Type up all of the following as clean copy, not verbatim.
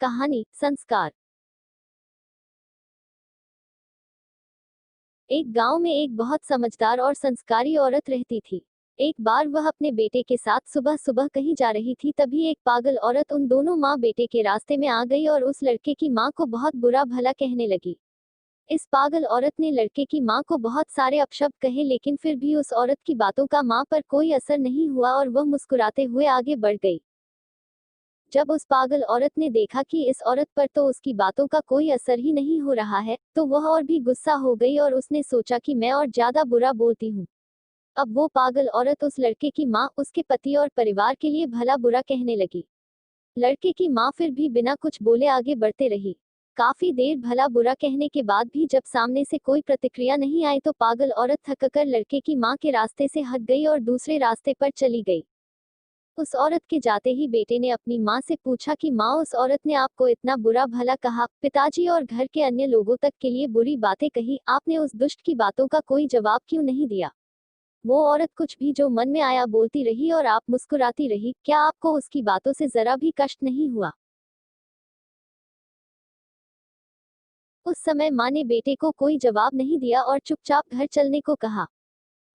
कहानी संस्कार। एक गांव में एक बहुत समझदार और संस्कारी औरत रहती थी। एक बार वह अपने बेटे के साथ सुबह सुबह कहीं जा रही थी, तभी एक पागल औरत उन दोनों माँ बेटे के रास्ते में आ गई और उस लड़के की माँ को बहुत बुरा भला कहने लगी। इस पागल औरत ने लड़के की माँ को बहुत सारे अपशब्द कहे, लेकिन फिर भी उस औरत की बातों का माँ पर कोई असर नहीं हुआ और वह मुस्कुराते हुए आगे बढ़ गई। जब उस पागल औरत ने देखा कि इस औरत पर तो उसकी बातों का कोई असर ही नहीं हो रहा है, तो वह और भी गुस्सा हो गई और उसने सोचा कि मैं और ज्यादा बुरा बोलती हूँ। अब वो पागल औरत उस लड़के की माँ, उसके पति और परिवार के लिए भला बुरा कहने लगी। लड़के की माँ फिर भी बिना कुछ बोले आगे बढ़ते रही। काफी देर भला बुरा कहने के बाद भी जब सामने से कोई प्रतिक्रिया नहीं आई, तो पागल औरत थककर लड़के की माँ के रास्ते से हट गई और दूसरे रास्ते पर चली गई। उस औरत के जाते ही बेटे ने अपनी माँ से पूछा कि माँ, उस औरत ने आपको इतना बुरा भला कहा, पिताजी और घर के अन्य लोगों तक के लिए बुरी बातें कही, आपने उस दुष्ट की बातों का कोई जवाब क्यों नहीं दिया? वो औरत कुछ भी जो मन में आया बोलती रही और आप मुस्कुराती रही, क्या आपको उसकी बातों से जरा भी कष्ट नहीं हुआ? उस समय माँ ने बेटे को कोई जवाब नहीं दिया और चुपचाप घर चलने को कहा।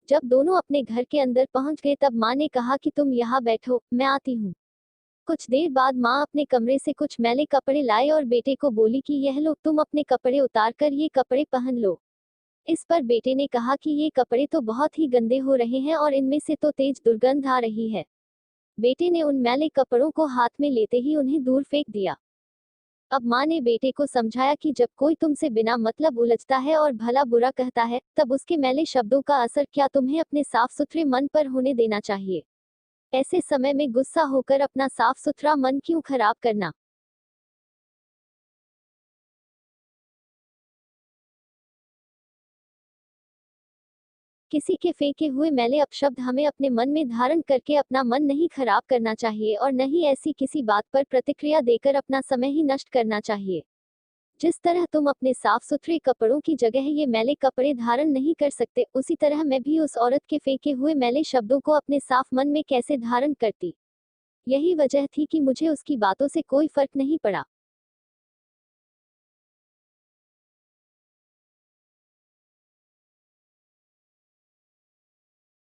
जब दोनों अपने घर के अंदर पहुंच गए, तब माँ ने कहा कि तुम यहाँ बैठो, मैं आती हूँ। कुछ देर बाद माँ अपने कमरे से कुछ मैले कपड़े लाए और बेटे को बोली कि यह लो, तुम अपने कपड़े उतार कर ये कपड़े पहन लो। इस पर बेटे ने कहा कि ये कपड़े तो बहुत ही गंदे हो रहे हैं और इनमें से तो तेज दुर्गंध आ रही है। बेटे ने उन मैले कपड़ों को हाथ में लेते ही उन्हें दूर फेंक दिया। अब माँ ने बेटे को समझाया कि जब कोई तुमसे बिना मतलब उलझता है और भला बुरा कहता है, तब उसके मैले शब्दों का असर क्या तुम्हें अपने साफ सुथरे मन पर होने देना चाहिए। ऐसे समय में गुस्सा होकर अपना साफ सुथरा मन क्यों खराब करना। किसी के फेंके हुए मैले अपशब्द हमें अपने मन में धारण करके अपना मन नहीं खराब करना चाहिए और न ही ऐसी किसी बात पर प्रतिक्रिया देकर अपना समय ही नष्ट करना चाहिए। जिस तरह तुम अपने साफ सुथरे कपड़ों की जगह ये मैले कपड़े धारण नहीं कर सकते, उसी तरह मैं भी उस औरत के फेंके हुए मैले शब्दों को अपने साफ मन में कैसे धारण करती। यही वजह थी कि मुझे उसकी बातों से कोई फर्क नहीं पड़ा।